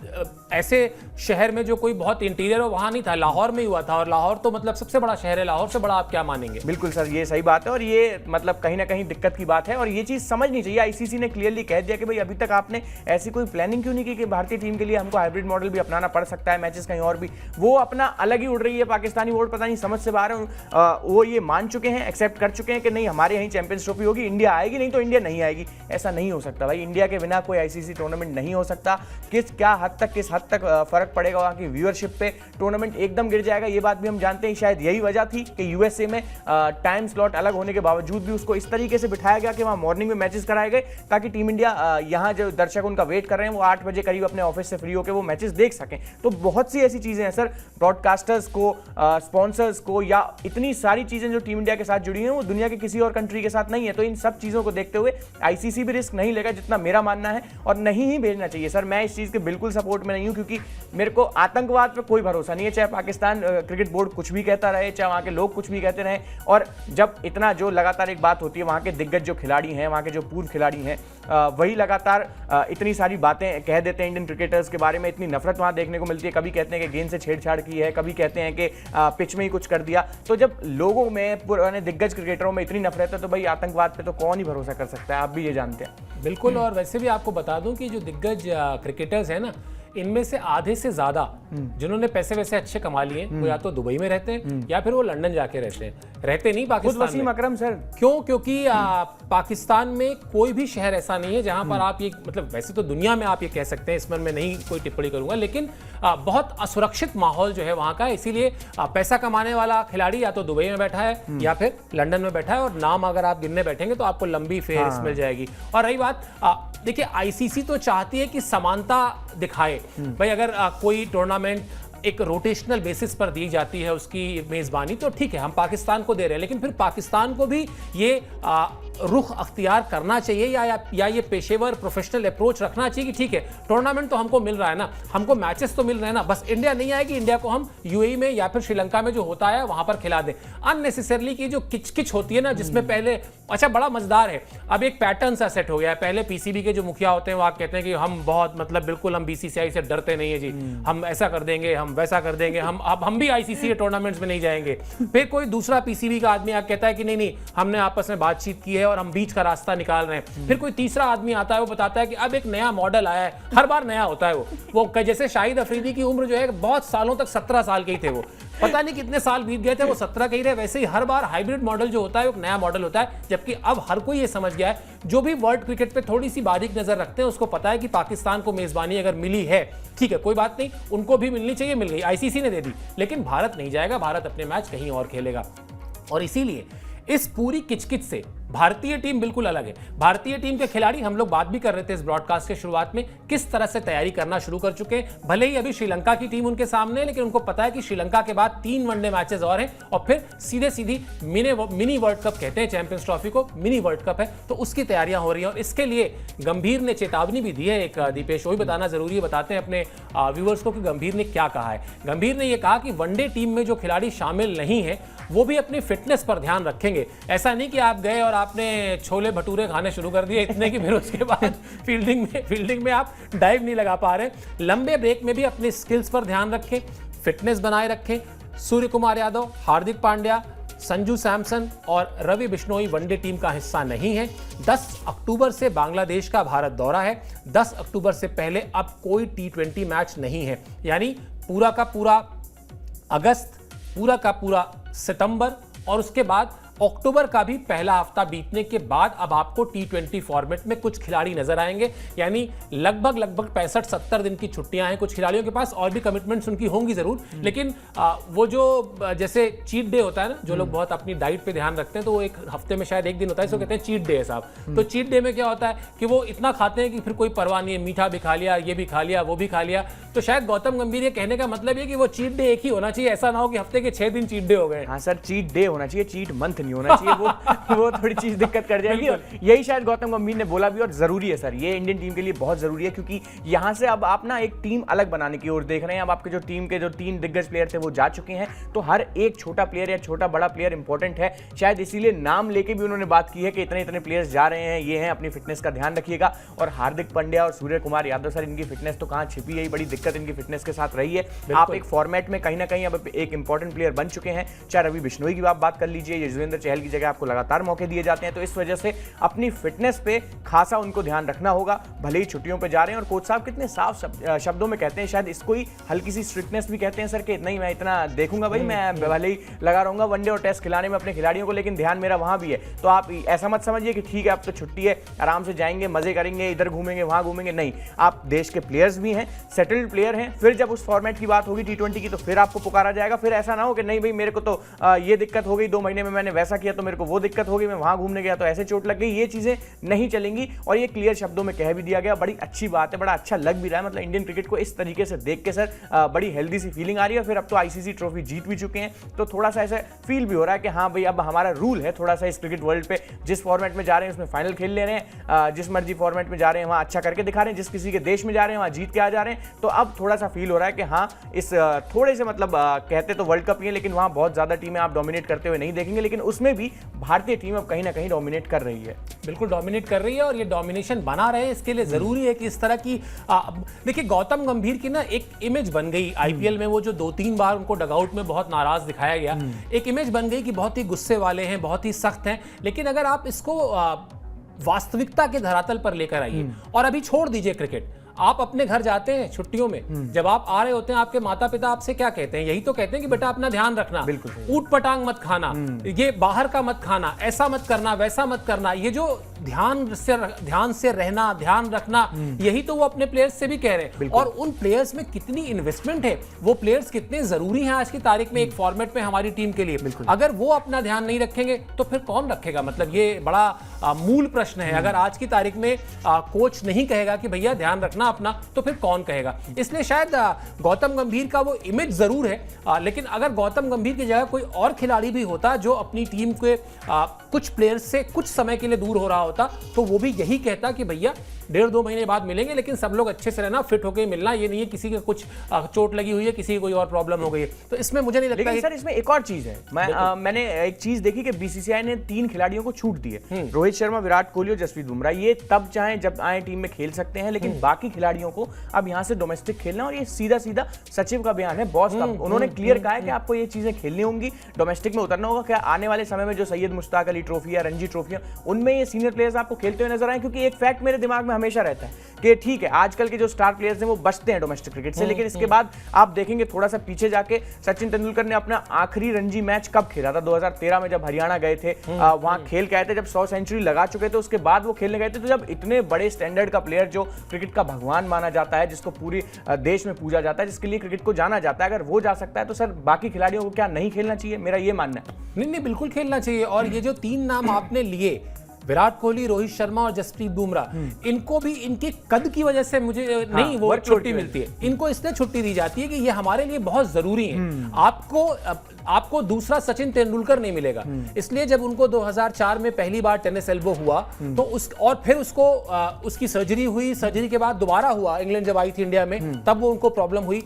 ऐसे शहर में जो कोई बहुत इंटीरियर हो वहां नहीं था, लाहौर में ही हुआ था। और लाहौर तो मतलब सबसे बड़ा शहर है, लाहौर से बड़ा आप क्या मानेंगे? बिल्कुल सर, ये सही बात है और ये मतलब कहीं ना कहीं दिक्कत की बात है और ये चीज समझनी चाहिए। आईसीसी ने क्लियरली कह दिया कि भाई अभी तक आपने ऐसी कोई प्लानिंग क्यों नहीं की कि भारतीय टीम के लिए हमको हाइब्रिड मॉडल भी अपनाना पड़ सकता है, मैचेस कहीं और भी। वो अपना अलग ही उड़ रही है, पाकिस्तानी बोर्ड पता नहीं समझ से बाहर है। वो ये मान चुके हैं, एक्सेप्ट कर चुके हैं कि नहीं हमारे यहीं चैंपियंस ट्रॉफी होगी, इंडिया आएगी, नहीं तो इंडिया नहीं आएगी। ऐसा नहीं हो सकता भाई, इंडिया के बिना कोई आईसीसी टूर्नामेंट नहीं हो सकता। किस हद तक फर्क पड़ेगा वहाँ की व्यूअरशिप पे, टूर्नामेंट एकदम गिर जाएगा, ये बात भी हम जानते हैं। शायद यही वजह थी कि यूएसए में टाइम स्लॉट अलग होने के बावजूद भी उसको इस तरीके से बिठाया गया कि वहाँ मॉर्निंग में मैचेस कराए गए ताकि टीम इंडिया यहाँ जो दर्शक उनका वेट कर रहे हैं वो 8 बजे करीब अपने ऑफिस से फ्री होकर वो मैचेस देख सकें। तो बहुत सी ऐसी चीजें हैं सर, ब्रॉडकास्टर्स को, स्पॉन्सर्स को, या इतनी सारी चीजें जो टीम इंडिया के साथ जुड़ी हैं वो दुनिया के किसी और कंट्री के साथ नहीं है। तो इन सब चीजों को देखते हुए आईसीसी भी रिस्क नहीं लेगा, जितना मेरा मानना है, और नहीं ही भेजना चाहिए सर। मैं इस चीज के बिल्कुल सपोर्ट में नहीं हूं क्योंकि मेरे को आतंकवाद पे कोई भरोसा नहीं है, चाहे पाकिस्तान क्रिकेट बोर्ड कुछ भी कहता रहे, चाहे वहां के लोग कुछ भी कहते रहे। और जब इतना जो लगातार एक बात होती है, वहां के दिग्गज जो खिलाड़ी हैं, वहां के जो पूर्व खिलाड़ी हैं, वही लगातार इतनी सारी बातें कह देते हैं इंडियन क्रिकेटर्स के बारे में, इतनी नफरत वहां देखने को मिलती है। कभी कहते हैं कि गेंद से छेड़छाड़ की है, कभी कहते हैं कि पिच में ही कुछ कर दिया। तो जब लोगों में, पुराने दिग्गज क्रिकेटरों में इतनी नफरत है तो भाई आतंकवाद पे तो कौन ही भरोसा कर सकता है, आप भी ये जानते हैं। बिल्कुल। और वैसे भी आपको बता दूं कि जो दिग्गज क्रिकेटर्स हैं ना, इनमें से आधे से ज्यादा जिन्होंने पैसे वैसे अच्छे कमा लिए वो या तो दुबई में रहते हैं या फिर वो लंदन जाके रहते नहीं पाकिस्तान में। वसीम अकरम सर, क्यों? क्योंकि पाकिस्तान में कोई भी शहर ऐसा नहीं है जहां पर आप ये, मतलब वैसे तो दुनिया में आप ये कह सकते हैं, इसमें मैं नहीं कोई टिप्पणी करूंगा, लेकिन बहुत असुरक्षित माहौल जो है वहां का। इसीलिए पैसा कमाने वाला खिलाड़ी या तो दुबई में बैठा है या फिर लंदन में बैठा है, और नाम अगर आप गिनने बैठेंगे तो आपको लंबी फेहरिस्त मिल जाएगी। और रही बात, देखिए आईसीसी तो चाहती है कि समानता दिखाए भाई। अगर कोई टूर्नामेंट एक रोटेशनल बेसिस पर दी जाती है उसकी मेजबानी, तो ठीक है हम पाकिस्तान को दे रहे हैं, लेकिन फिर पाकिस्तान को भी ये रुख अख्तियार करना चाहिए या ये पेशेवर प्रोफेशनल अप्रोच रखना चाहिए कि ठीक है टूर्नामेंट तो हमको मिल रहा है ना, हमको मैचेस तो मिल रहे हैं ना, बस इंडिया नहीं आएगी, इंडिया को हम यूएई में या फिर श्रीलंका में जो होता है वहां पर खिला दें। अननेसेसरली की जो किचकिच होती है ना, जिसमें पहले अच्छा बड़ा मजेदार है, अब एक पैटर्न सा सेट हो गया है। पहले पीसीबी के जो मुखिया होते हैं वो आप कहते हैं कि हम बहुत मतलब बिल्कुल हम बीसीसीआई से डरते नहीं है जी, हम ऐसा कर देंगे, हम वैसा कर देंगे, हम भी आईसीसी के टूर्नामेंट्स में नहीं जाएंगे। फिर कोई दूसरा पीसीबी का आदमी आके कहता है कि नहीं नहीं हमने आपस में बातचीत की है और हम बीच का रास्ता निकाल रहे हैं। फिर कोई तीसरा आदमी आता है, वो बताता है कि अब एक नया मॉडल आया है, हर बार नया होता है वो जैसे शाहिद अफरीदी की उम्र जो है बहुत सालों तक 17 साल के ही थे, वो पता नहीं कितने साल बीत गए थे, वो 17 के ही रहे। वैसे ही हर बार हाइब्रिड मॉडल जो होता है एक नया मॉडल होता है, जबकि अब हर कोई ये समझ गया है, जो भी वर्ल्ड क्रिकेट पे थोड़ी सी बारीक नजर रखते हैं उसको पता है कि पाकिस्तान को मेजबानी अगर मिली है ठीक है कोई बात नहीं, उनको भी मिलनी चाहिए, मिल गई, आईसीसी ने दे दी, लेकिन भारत नहीं जाएगा, भारत अपने मैच कहीं और खेलेगा। और इसीलिए इस पूरी किचकिच से भारतीय टीम बिल्कुल अलग है। भारतीय टीम के खिलाड़ी, हम लोग बात भी कर रहे थे इस ब्रॉडकास्ट के शुरुआत में, किस तरह से तैयारी करना शुरू कर चुके हैं। भले ही अभी श्रीलंका की टीम उनके सामने है, लेकिन उनको पता है कि श्रीलंका के बाद 3 वनडे मैचेस और हैं और फिर सीधी मिनी वर्ल्ड कप कहते हैं चैंपियंस ट्रॉफी को, मिनी वर्ल्ड कप है, तो उसकी तैयारियां हो रही हैं। और इसके लिए गंभीर ने चेतावनी भी दी है एक, दीपेश वही बताना जरूरी है, बताते हैं अपने व्यूअर्स को कि गंभीर ने क्या कहा है। गंभीर ने यह कहा कि वनडे टीम में जो खिलाड़ी शामिल नहीं है वो भी अपनी फिटनेस पर ध्यान रखेंगे। ऐसा नहीं कि आप गए और आपने छोले भटूरे खाने शुरू कर दिए इतने कि फिर उसके बाद फील्डिंग में आप डाइव नहीं लगा पा रहे। लंबे ब्रेक में भी अपनी स्किल्स पर ध्यान रखें, फिटनेस बनाए रखें। सूर्य कुमार यादव, हार्दिक पांड्या, संजू सैमसन और रवि बिश्नोई वनडे टीम का हिस्सा नहीं है। 10 अक्टूबर से बांग्लादेश का भारत दौरा है। 10 अक्टूबर से पहले अब कोई T20 मैच नहीं है, यानी पूरा का पूरा अगस्त, पूरा का पूरा सितंबर और उसके बाद अक्टूबर का भी पहला हफ्ता बीतने के बाद अब आपको T20 फॉर्मेट में कुछ खिलाड़ी नजर आएंगे, यानी लगभग 65-70 दिन की छुट्टियां हैं कुछ खिलाड़ियों के पास, और भी कमिटमेंट्स उनकी होंगी जरूर, लेकिन वो जो जैसे चीट डे होता है ना, जो लोग बहुत अपनी डाइट पे ध्यान रखते हैं तो वो एक हफ्ते में शायद एक दिन होता है, इसको कहते हैं चीट डे साहब। तो चीट डे में क्या होता है कि वो इतना खाते हैं कि फिर कोई परवाह नहीं है, मीठा भी खा लिया, ये भी खा लिया, वो भी खा लिया। तो शायद गौतम गंभीर ये कहने का मतलब है कि वो चीट डे एक ही होना चाहिए, ऐसा ना हो कि हफ्ते के 6 दिन चीट डे हो गए। हाँ सर, चीट डे होना चाहिए, चीट मंथ नहीं होना चाहिए, वो थोड़ी चीज दिक्कत कर जाएगी। और यही शायद गौतम गंभीर ने बोला भी, और जरूरी है सर, ये इंडियन टीम के लिए बहुत जरूरी है, क्योंकि यहां से अब आप ना एक टीम अलग बनाने की ओर देख रहे हैं। अब आपके जो टीम के जो 3 दिग्गज प्लेयर थे वो जा चुके हैं, तो हर एक छोटा प्लेयर या छोटा बड़ा प्लेयर इंपॉर्टेंट है। शायद इसीलिए नाम लेके भी उन्होंने बात की है कि इतने इतने प्लेयर्स जा रहे हैं, ये हैं, अपनी फिटनेस का ध्यान रखिएगा। और हार्दिक पांड्या और सूर्य कुमार यादव सर, इनकी फिटनेस तो कहां छिपी है, बड़ी दिक्कत इनकी फिटनेस के साथ रही है। आप एक फॉर्मेट में कहीं ना कहीं अब एक इंपॉर्टेंट प्लेयर बन चुके हैं। चाहे रवि बिश्नोई की आप बात कर लीजिए, युजवेंद्र चहल की जगह आपको लगातार मौके दिए जाते हैं, तो इस वजह से अपनी फिटनेस पे खासा उनको ध्यान रखना होगा। भले ही छुट्टियों पे जा रहे हैं, और कोच साहब कितने साफ शब्दों में कहते हैं, शायद इसको ही हल्की सी स्ट्रिक्टनेस भी कहते हैं सर, कि नहीं मैं इतना देखूंगा भाई, मैं भले ही लगा रहूंगा वनडे और टेस्ट खिलाने में अपने खिलाड़ियों को, लेकिन ध्यान मेरा वहां भी है। तो आप ऐसा मत समझिए कि ठीक है अब तो छुट्टी है, आराम से जाएंगे, मजे करेंगे, इधर घूमेंगे वहां घूमेंगे, नहीं। आप देश के प्लेयर्स भी हैं, सेटल्ड प्लेयर हैं। फिर जब उस फॉर्मेट की बात होगी T20 की, तो फिर आपको पुकारा जाएगा। फिर ऐसा ना हो कि नहीं भाई मेरे को तो ये दिक्कत हो गई, 2 महीने में मैंने वैसा किया तो मेरे को वो दिक्कत हो गई, मैं वहां घूमने गया तो ऐसे चोट लग गई, ये चीजें नहीं चलेंगी। और ये क्लियर शब्दों में कह भी दिया गया, बड़ी अच्छी बात है, बड़ा अच्छा लग भी रहा है। मतलब इंडियन क्रिकेट को इस तरीके से देख के सर बड़ी हेल्दी सी फीलिंग आ रही है। फिर अब तो ICC ट्रॉफी जीत भी चुके हैं, तो थोड़ा सा ऐसा फील भी हो रहा है कि हाँ भाई अब हमारा रूल है थोड़ा सा इस क्रिकेट वर्ल्ड पे, जिस फॉर्मेट में जा रहे हैं उसमें फाइनल खेल ले रहे हैं, जिस मर्जी फॉर्मेट में जा रहे हैं वहां अच्छा करके दिखा रहे हैं, जिस किसी के देश में जा रहे हैं वहां जीत के आ जा रहे हैं। तो अब थोड़ा सा फील हो रहा है कि हाँ इस थोड़े से मतलब कहते तो वर्ल्ड कप ही है, लेकिन वहां बहुत ज्यादा टीमें आप डोमिनेट करते हुए नहीं देखेंगे, लेकिन उसमें भी भारतीय टीम अब कहीं ना कहीं डोमिनेट कर रही है। बिल्कुल डोमिनेट कर रही है, और ये डोमिनेशन बना रहे, इसके लिए जरूरी है कि इस तरह की देखिए गौतम गंभीर की ना एक इमेज बन गई IPL में, वो जो 2-3 बार उनको डगआउट में बहुत नाराज दिखाया गया, एक इमेज बन गई कि बहुत ही गुस्से वाले हैं, बहुत ही सख्त हैं। लेकिन अगर आप इसको वास्तविकता के धरातल पर लेकर आइए, और अभी छोड़ दीजिए क्रिकेट, आप अपने घर जाते हैं छुट्टियों में, जब आप आ रहे होते हैं आपके माता पिता आपसे क्या कहते हैं? यही तो कहते हैं कि बेटा अपना ध्यान रखना, ऊट पटांग मत खाना, ये बाहर का मत खाना, ऐसा मत करना, वैसा मत करना। ये जो ध्यान से रहना, ध्यान रखना, यही तो वो अपने प्लेयर्स से भी कह रहे हैं। और उन प्लेयर्स में कितनी इन्वेस्टमेंट है, वो प्लेयर्स कितने जरूरी हैं आज की तारीख में एक फॉर्मेट में हमारी टीम के लिए। अगर वो अपना ध्यान नहीं रखेंगे तो फिर कौन रखेगा? मतलब ये बड़ा मूल प्रश्न है। अगर आज की तारीख में कोच नहीं कहेगा कि भैया ध्यान रखना अपना, तो फिर कौन कहेगा? इसलिए शायद गौतम गंभीर का वो इमेज जरूर है, लेकिन अगर गौतम गंभीर की जगह कोई और खिलाड़ी भी होता जो अपनी टीम के कुछ प्लेयर्स से कुछ समय के लिए दूर हो रहा होता, तो वो भी यही कहता कि भैया 1.5-2 महीने बाद मिलेंगे, लेकिन सब लोग अच्छे से रहना, फिट होकर मिलना। ये नहीं है किसी के कुछ चोट लगी हुई है, किसी की कोई और प्रॉब्लम हो गई है। तो इसमें मुझे नहीं लगता। सर इसमें एक और चीज है, मैंने एक चीज देखी कि BCCI ने 3 खिलाड़ियों को छूट दी है, रोहित शर्मा, विराट कोहली और जसप्रीत बुमराह। ये तब चाहे जब आए टीम में खेल सकते हैं, लेकिन बाकी खिलाड़ियों को अब यहां से डोमेस्टिक खेलना। और ये सीधा सीधा सचिव का बयान है, बॉस का। उन्होंने क्लियर कहा है कि आपको ये चीजें खेलनी होंगी, डोमेस्टिक में उतरना होगा। क्या आने वाले समय में जो सैयद मुश्ताक अली ट्रॉफी या रणजी ट्रॉफी, उनमें ये सीनियर प्लेयर्स आपको खेलते हुए नजर आए? क्योंकि एक फैक्ट मेरे दिमाग में हमेशा रहता है कि ठीक है आजकल के जो स्टार प्लेयर्स हैं वो बचते हैं डोमेस्टिक क्रिकेट से, लेकिन इसके बाद आप देखेंगे थोड़ा सा पीछे जाके सचिन तेंदुलकर ने अपना आखिरी रणजी मैच कब खेला था? 2013 में जब हरियाणा गए थे, वहां खेल के आए थे, जब 100 सेंचुरी लगा चुके थे, उसके बाद वो खेलने गए थे। तो जब इतने बड़े स्टैंडर्ड का प्लेयर जो क्रिकेट का भगवान माना जाता है, जिसको पूरी देश में पूजा जाता है, जिसके लिए क्रिकेट को जाना जाता है, अगर वो जा सकता है तो सर बाकी खिलाड़ियों को क्या नहीं खेलना चाहिए? मेरा ये मानना है। नहीं, बिल्कुल खेलना चाहिए। और ये जो 3 नाम आपने लिए, विराट कोहली, रोहित शर्मा और जसप्रीत बुमराह, इनको भी इनके कद की वजह से मुझे नहीं वो छुट्टी मिलती है। इनको इसलिए छुट्टी दी जाती है कि ये हमारे लिए बहुत जरूरी है। आपको दूसरा सचिन तेंदुलकर नहीं मिलेगा। इसलिए जब उनको 2004 में पहली बार टेनिस एल्बो हुआ, तो और फिर उसको उसकी सर्जरी हुई, सर्जरी के बाद दोबारा हुआ, इंग्लैंड जब आई थी इंडिया में, तब वो उनको प्रॉब्लम हुई।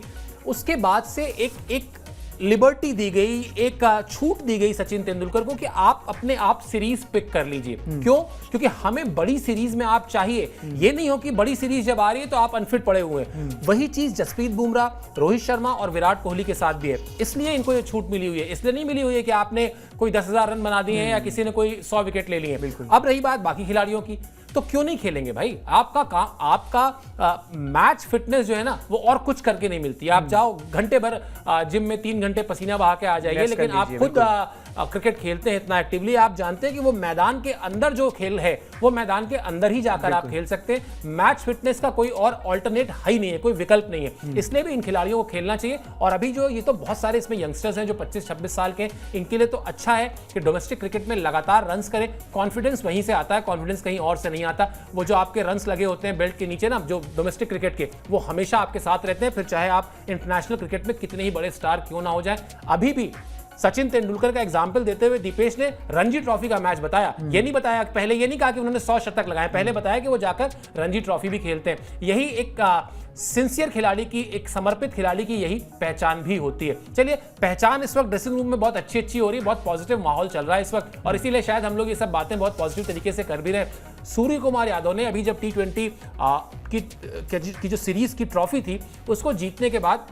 उसके बाद से एक लिबर्टी दी गई, एक छूट दी गई सचिन तेंदुलकर को कि आप अपने आप सीरीज पिक कर लीजिए। क्यों? क्योंकि हमें बड़ी सीरीज में आप चाहिए। ये नहीं हो कि बड़ी सीरीज जब आ रही है तो आप अनफिट पड़े हुए हैं। वही चीज जसप्रीत बुमराह, रोहित शर्मा और विराट कोहली के साथ भी है। इसलिए इनको ये छूट मिली हुई है। इसलिए नहीं मिली हुई है कि आपने कोई 10,000 रन बना दिए हैं या किसी ने कोई 100 विकेट ले लिए हैं। अब रही बात बाकी खिलाड़ियों की, तो क्यों नहीं खेलेंगे भाई? आपका मैच फिटनेस जो है ना, वो और कुछ करके नहीं मिलती। आप जाओ घंटे भर जिम में 3 घंटे पसीना बहा के आ जाइए, लेकिन आप खुद क्रिकेट खेलते हैं इतना एक्टिवली, आप जानते हैं कि वो मैदान के अंदर जो खेल है, वो मैदान के अंदर ही जाकर आप खेल सकते हैं। मैच फिटनेस का कोई और ऑल्टरनेट है ही नहीं है, कोई विकल्प नहीं है। इसलिए भी इन खिलाड़ियों को खेलना चाहिए। और अभी जो ये तो बहुत सारे इसमें यंगस्टर्स हैं जो 25-26 साल के, इनके लिए तो अच्छा है कि डोमेस्टिक क्रिकेट में लगातार रन्स करें। कॉन्फिडेंस वहीं से आता है, कॉन्फिडेंस कहीं और से नहीं आता। वो जो आपके रन्स लगे होते हैं बेल्ट के नीचे ना, जो डोमेस्टिक क्रिकेट के, वो हमेशा आपके साथ रहते हैं, फिर चाहे आप इंटरनेशनल क्रिकेट में कितने ही बड़े स्टार क्यों ना हो जाए। अभी भी सचिन तेंदुलकर का एग्जाम्पल देते हुए दीपेश ने रणजी ट्रॉफी का मैच बताया। ये नहीं बताया, पहले ये नहीं कहा कि उन्होंने 100 शतक लगाए, पहले बताया कि वो जाकर रणजी ट्रॉफी भी खेलते हैं। यही एक सिंसियर खिलाड़ी की, एक समर्पित खिलाड़ी की यही पहचान भी होती है। चलिए, पहचान इस वक्त ड्रेसिंग रूम में बहुत अच्छी हो रही है, बहुत पॉजिटिव माहौल चल रहा है इस वक्त, और इसीलिए शायद हम लोग ये सब बातें बहुत पॉजिटिव तरीके से कर भी रहे हैं। सूर्य कुमार यादव ने अभी जब T20 की जो सीरीज की ट्रॉफी थी उसको जीतने के बाद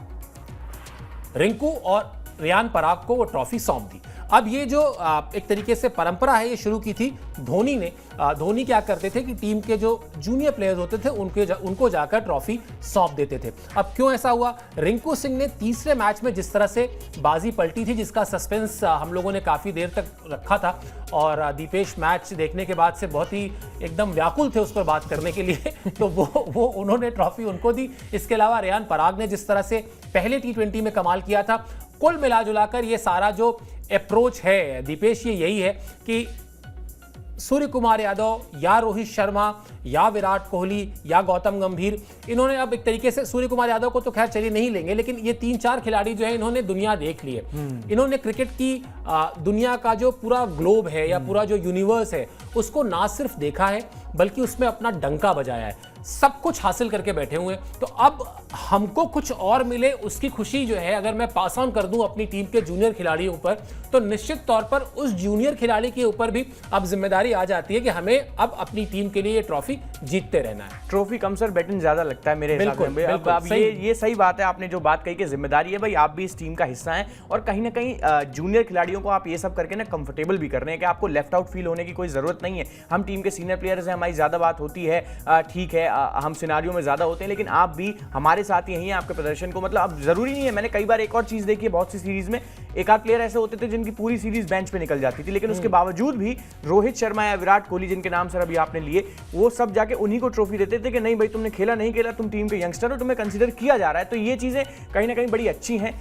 रिंकू और रियान पराग को वो ट्रॉफी सौंप दी। अब ये जो एक तरीके से परंपरा है ये शुरू की थी धोनी ने। धोनी क्या करते थे कि टीम के जो जूनियर प्लेयर्स होते थे उनको जाकर ट्रॉफी सौंप देते थे। अब क्यों ऐसा हुआ? रिंकू सिंह ने तीसरे मैच में जिस तरह से बाजी पलटी थी, जिसका सस्पेंस हम लोगों ने काफ़ी देर तक रखा था, और दीपेश मैच देखने के बाद से बहुत ही एकदम व्याकुल थे उस पर बात करने के लिए तो वो उन्होंने ट्रॉफी उनको दी। इसके अलावा रियान पराग ने जिस तरह से पहले T20 में कमाल किया था, कुल मिला जुलाकर ये सारा जो अप्रोच है दीपेश, ये यही है कि सूर्य कुमार यादव या रोहित शर्मा या विराट कोहली या गौतम गंभीर, इन्होंने अब एक तरीके से, सूर्य कुमार यादव को तो खैर चलिए नहीं लेंगे, लेकिन ये 3-4 खिलाड़ी जो है इन्होंने दुनिया देख ली है। इन्होंने क्रिकेट की दुनिया का जो पूरा ग्लोब है या पूरा जो यूनिवर्स है उसको ना सिर्फ देखा है बल्कि उसमें अपना डंका बजाया है, सब कुछ हासिल करके बैठे हुए हैं। तो अब हमको कुछ और मिले उसकी खुशी जो है, अगर मैं पास ऑन कर दूं अपनी टीम के जूनियर खिलाड़ियों पर, तो निश्चित तौर पर उस जूनियर खिलाड़ी के ऊपर भी अब जिम्मेदारी आ जाती है कि हमें अब अपनी टीम के लिए ये ट्रॉफी जीतते रहना है। ट्रॉफी कम सर बैटन ज्यादा लगता है मेरे हिसाब से। अब ये सही बात है, आपने जो बात कही कि जिम्मेदारी है भाई, आप भी इस टीम का हिस्सा हैं, और कहीं ना कहीं जूनियर खिलाड़ियों को आप ये सब करके ना कंफर्टेबल भी कर रहे हैं कि आपको लेफ्ट आउट फील होने की कोई जरूरत नहीं है। हम टीम के सीनियर प्लेयर्स हैं, हमारी ज्यादा बात होती है, ठीक है, हम सिनारियों में ज्यादा होते हैं, लेकिन आप भी हमारे साथ यही हैं, आपके प्रदर्शन को मतलब अब जरूरी नहीं है। मैंने कई बार एक और चीज देखी है, बहुत सी सीरीज में एक आध प्लेयर ऐसे होते थे जिनकी पूरी सीरीज बेंच पे निकल जाती थी, लेकिन उसके बावजूद भी रोहित शर्मा या विराट कोहली, जिनके नाम सर अभी आपने लिए, वो सब जाके उन्हीं को ट्रॉफी देते थे कि नहीं भाई तुमने खेला नहीं खेला, तुम टीम के यंगस्टर हो, तुम्हें कंसीडर किया जा रहा है। तो ये चीजें कहीं ना कहीं बड़ी अच्छी हैं।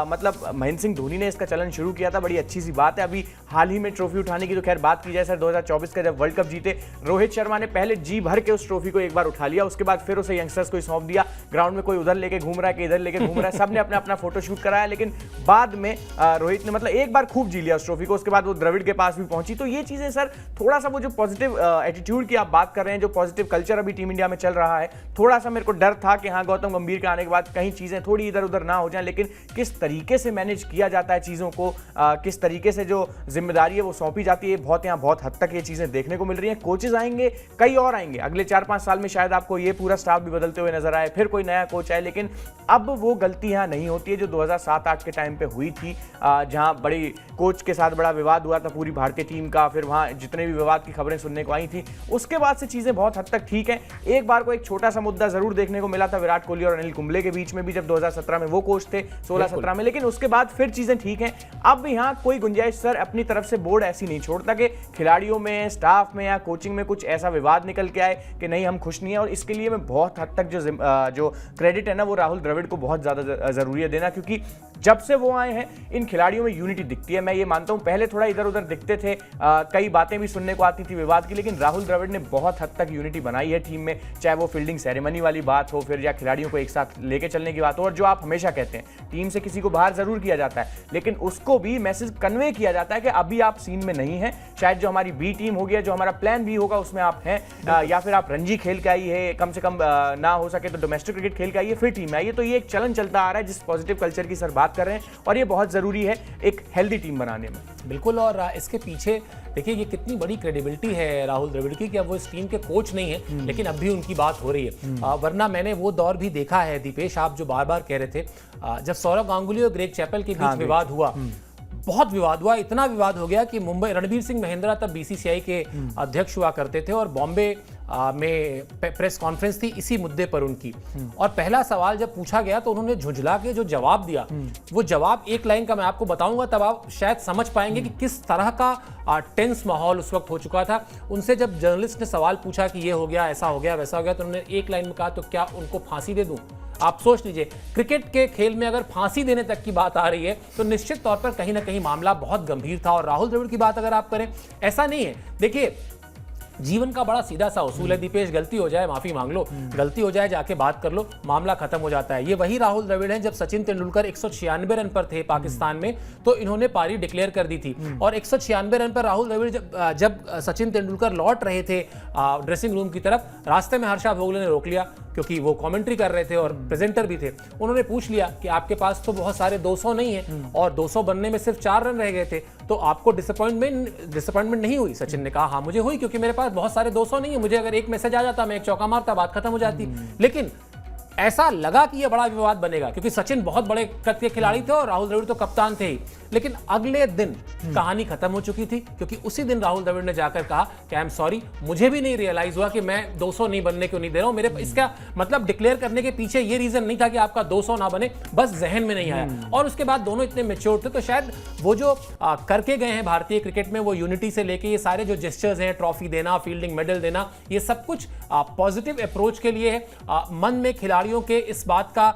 मतलब महेंद्र सिंह धोनी ने इसका चलन शुरू किया था, बड़ी अच्छी सी बात है। अभी हाल ही में ट्रॉफी उठाने की तो खैर बात की जाए सर, 2024 का जब वर्ल्ड कप जीते, रोहित शर्मा ने पहले जी भर के उस ट्रॉफी को एक बार उठा लिया, उसके बाद फिर उसे यंगस्टर्स को सौंप दिया। ग्राउंड में कोई उधर लेके घूम रहा है, कि इधर लेके घूम रहा है, सबने अपना अपना फोटो शूट कराया, लेकिन बाद में रोहित ने मतलब एक बार खूब जी लिया उस ट्रॉफी को, उसके बाद वो द्रविड़ के पास भी पहुंची। तो ये चीजें सर थोड़ा सा वो जो पॉजिटिव एटीट्यूड की आप बात कर रहे हैं, जो पॉजिटिव कल्चर अभी टीम इंडिया में चल रहा है, थोड़ा सा मेरे को डर था कि हाँ गौतम गंभीर के आने के बाद कहीं चीजें थोड़ी इधर उधर ना हो जाएं, लेकिन किस तरीके से मैनेज किया जाता है चीजों को, किस तरीके से जो जिम्मेदारी है वो सौंपी जाती है, बहुत यहाँ बहुत हद तक ये चीजें देखने को मिल रही हैं। कोचेज आएंगे, कई और आएंगे अगले 4-5 साल में, शायद आपको ये पूरा स्टाफ भी बदलते हुए नजर आए, फिर कोई नया कोच आए, लेकिन अब वो गलती यहाँ नहीं होती है जो 2007-8 के टाइम पे हुई थी, जहां बड़ी कोच के साथ बड़ा विवाद हुआ था पूरी भारतीय टीम का, फिर वहां जितने भी विवाद की खबरें सुनने को आई थी, उसके बाद से चीजें बहुत हद तक ठीक हैं। एक बार को एक छोटा सा मुद्दा जरूर देखने को मिला था विराट कोहली और अनिल कुंबले के बीच में भी, जब 2017 में वो कोच थे, 16-17 में, लेकिन उसके बाद फिर चीजें ठीक हैं। अब यहाँ कोई गुंजाइश सर अपनी तरफ से बोर्ड ऐसी नहीं छोड़ता कि खिलाड़ियों में, स्टाफ में या कोचिंग में कुछ ऐसा विवाद निकल के आए कि नहीं हम खुश नहीं है। और इसके लिए मैं बहुत हद तक जो क्रेडिट है ना वो राहुल द्रविड़ को बहुत ज्यादा जरूरी है देना, क्योंकि जब से वो आए हैं इन खिलाड़ियों में यूनिटी दिखती है। मैं ये मानता हूं पहले थोड़ा इधर उधर दिखते थे, कई बातें भी सुनने को आती थी विवाद की, लेकिन राहुल द्रविड़ ने बहुत हद तक यूनिटी बनाई है टीम में, चाहे वो फील्डिंग सेरेमनी वाली बात हो, फिर या खिलाड़ियों को एक साथ लेके चलने की बात हो। और जो आप हमेशा कहते हैं टीम से किसी को बाहर जरूर किया जाता है, लेकिन उसको भी मैसेज कन्वे किया जाता है कि अभी आप सीन में नहीं है, शायद जो हमारी बी टीम होगी, जो हमारा प्लान बी होगा उसमें आप हैं, या फिर आप रणजी खेल के आई है, कम से कम ना हो सके तो डोमेस्टिक क्रिकेट खेल के आइए, फिर टीम में आइए। तो ये एक चलन चलता आ रहा है जिस पॉजिटिव कल्चर की सर बात कर रहे हैं, और ये बहुत जरूरी है एक हेल्दी टीम बनाने में। बिल्कुल, और इसके पीछे देखिए ये कितनी बड़ी क्रेडिबिलिटी है राहुल द्रविड़ की कि अब वो इस टीम के कोच नहीं है, लेकिन अब भी उनकी बात हो रही है। वरना मैंने वो दौर भी देखा है दीपेश, आप जो बार बार कह रहे थे, जब सौरव गांगुली और ग्रेग चैपल के बीच विवाद हुआ, बहुत विवाद हुआ, इतना विवाद हो गया कि मुंबई, रणबीर सिंह महेंद्रा तब बीसीसीआई के अध्यक्ष हुआ करते थे, और बॉम्बे में प्रेस कॉन्फ्रेंस थी इसी मुद्दे पर उनकी, और पहला सवाल जब पूछा गया तो उन्होंने झुंझला के जो जवाब दिया, वो जवाब एक लाइन का मैं आपको बताऊंगा, तब आप शायद समझ पाएंगे कि किस तरह का टेंस माहौल उस वक्त हो चुका था। उनसे जब जर्नलिस्ट ने सवाल पूछा कि ये हो गया, ऐसा हो गया, वैसा हो गया, तो उन्होंने एक लाइन में कहा, तो क्या उनको फांसी दे दूं? आप सोच लीजिए, क्रिकेट के खेल में अगर फांसी देने तक की बात आ रही है तो निश्चित तौर पर कहीं ना कहीं मामला बहुत गंभीर था। और राहुल द्रविड़ की बात अगर आप करें, ऐसा नहीं है, देखिए जीवन का बड़ा सीधा सा उसूल है दीपेश, गलती हो जाए माफी मांग लो, गलती हो जाए जाके बात कर लो, मामला खत्म हो जाता है। ये वही राहुल द्रविड़ हैं, जब सचिन तेंदुलकर 196 रन पर थे पाकिस्तान में तो इन्होंने पारी डिक्लेयर कर दी थी, और 196 रन पर राहुल द्रविड़ जब सचिन तेंदुलकर लौट रहे थे ड्रेसिंग रूम की तरफ, रास्ते में हर्षा भोगले ने रोक लिया क्योंकि वो कमेंट्री कर रहे थे और प्रेजेंटर भी थे। उन्होंने पूछ लिया कि आपके पास तो बहुत सारे 200 नहीं है और 200 बनने में सिर्फ 4 रन रह गए थे, तो आपको डिसअपॉइंटमेंट नहीं हुई? सचिन ने कहा हाँ मुझे हुई, क्योंकि मेरे पास बहुत सारे 200 नहीं है, मुझे अगर एक मैसेज आ जाता मैं एक चौका मारता, बात खत्म हो जाती। लेकिन ऐसा लगा कि यह बड़ा विवाद बनेगा क्योंकि सचिन बहुत बड़े कद के खिलाड़ी थे और राहुल द्रविड़ तो कप्तान थे ही, लेकिन अगले दिन कहानी खत्म हो चुकी थी क्योंकि उसी दिन राहुल द्रविड़ ने जाकर कहा कि आई एम सॉरी, मुझे भी नहीं रियलाइज हुआ कि मैं 200 नहीं बनने क्यों नहीं दे रहा हूं, मेरे इसका मतलब डिक्लेयर करने के पीछे ये रीजन नहीं था कि आपका 200 ना बने, बस जहन में नहीं आया। और उसके बाद दोनों इतने मैच्योर थे, तो शायद वो जो करके गए हैं भारतीय क्रिकेट में, वो यूनिटी से लेके ये सारे जो जेस्चर्स हैं, ट्रॉफी देना, फील्डिंग मेडल देना, ये सब कुछ पॉजिटिव अप्रोच के लिए है, मन में खिलाड़ियों के इस बात का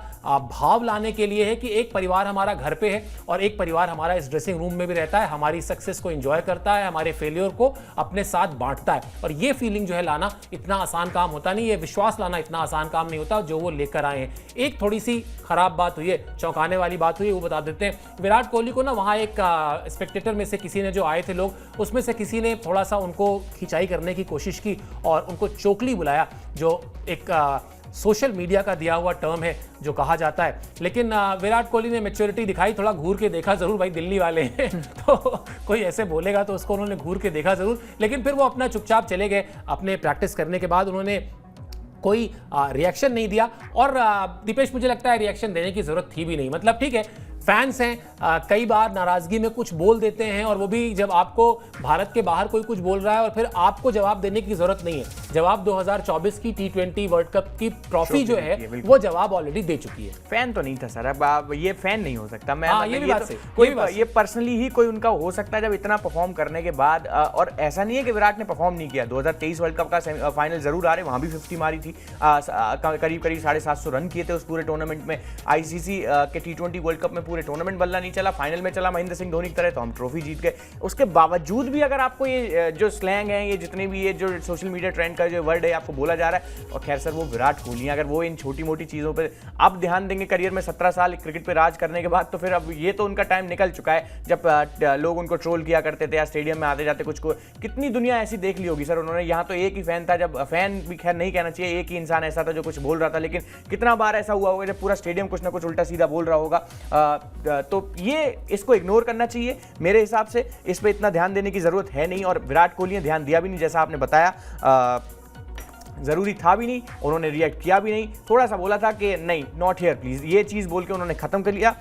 भाव लाने के लिए है कि एक परिवार हमारा घर पे है और एक परिवार हमारा इस ड्रेसिंग रूम में भी रहता है, हमारी सक्सेस को एंजॉय करता है, हमारे फेलियर को अपने साथ बांटता है। और ये फीलिंग जो है लाना इतना आसान काम होता नहीं, ये विश्वास लाना इतना आसान काम नहीं होता जो वो लेकर आए हैं। एक थोड़ी सी खराब बात हुई है, चौंकाने वाली बात हुई है, वो बता देते हैं। विराट कोहली को ना वहाँ एक स्पेक्टेटर में से किसी ने, जो आए थे लोग, उसमें से किसी ने थोड़ा सा उनको खिंचाई करने की कोशिश की और उनको चोकली बुलाया, जो एक सोशल मीडिया का दिया हुआ टर्म है जो कहा जाता है। लेकिन विराट कोहली ने मैच्योरिटी दिखाई, थोड़ा घूर के देखा जरूर, भाई दिल्ली वाले हैं तो कोई ऐसे बोलेगा तो उसको उन्होंने घूर के देखा जरूर, लेकिन फिर वो अपना चुपचाप चले गए। अपने प्रैक्टिस करने के बाद उन्होंने कोई रिएक्शन नहीं दिया और दीपेश मुझे लगता है रिएक्शन देने की जरूरत थी भी नहीं। मतलब ठीक है, फैंस हैं, कई बार नाराजगी में कुछ बोल देते हैं और वो भी जब आपको भारत के बाहर कोई कुछ बोल रहा है और फिर आपको जवाब देने की जरूरत नहीं है। जवाब 2024 की T20 वर्ल्ड कप की ट्रॉफी जो है वो जवाब ऑलरेडी दे चुकी है। फैन तो नहीं था सर, अब ये फैन नहीं हो सकता। मैं ये भी बात सही, कोई ये पर्सनली ही कोई उनका हो सकता है जब इतना परफॉर्म करने के बाद। और ऐसा नहीं है कि विराट ने परफॉर्म नहीं किया, 2023 वर्ल्ड कप का फाइनल जरूर आ रहे, वहां भी 50 मारी थी, करीब 750 रन किए थे उस पूरे टूर्नामेंट में। आईसीसी के T20 वर्ल्ड कप में पूरे टूर्नामेंट बल्ला नहीं चला, फाइनल में चला महेंद्र सिंह धोनी की तरह, तो हम ट्रॉफी जीत गए। उसके बावजूद भी अगर आपको ये जो स्लैंग है, ये जितने भी ये जो सोशल मीडिया ट्रेंड का जो वर्ड है आपको बोला जा रहा है, और खैर सर वो विराट कोहली है, अगर वो इन छोटी मोटी चीज़ों पर अब ध्यान देंगे करियर में 17 साल क्रिकेट पे राज करने के बाद, तो फिर अब ये तो उनका टाइम निकल चुका है जब लोग उनको ट्रोल किया करते थे या स्टेडियम में आते जाते कुछ को। कितनी दुनिया ऐसी देख ली होगी सर उन्होंने। यहाँ तो एक ही फैन था, जब फैन भी खैर नहीं कहना चाहिए, एक ही इंसान ऐसा था जो कुछ बोल रहा था, लेकिन कितना बार ऐसा हुआ होगा जब पूरा स्टेडियम कुछ ना कुछ उल्टा सीधा बोल रहा होगा। तो ये इसको इग्नोर करना चाहिए मेरे हिसाब से, इस पे इतना ध्यान देने की जरूरत है नहीं। और विराट कोहली ने ध्यान दिया भी नहीं, जैसा आपने बताया, जरूरी था भी नहीं, उन्होंने रिएक्ट किया भी नहीं, थोड़ा सा बोला था कि नहीं नॉट हियर प्लीज, ये चीज़ बोल के उन्होंने खत्म कर लिया।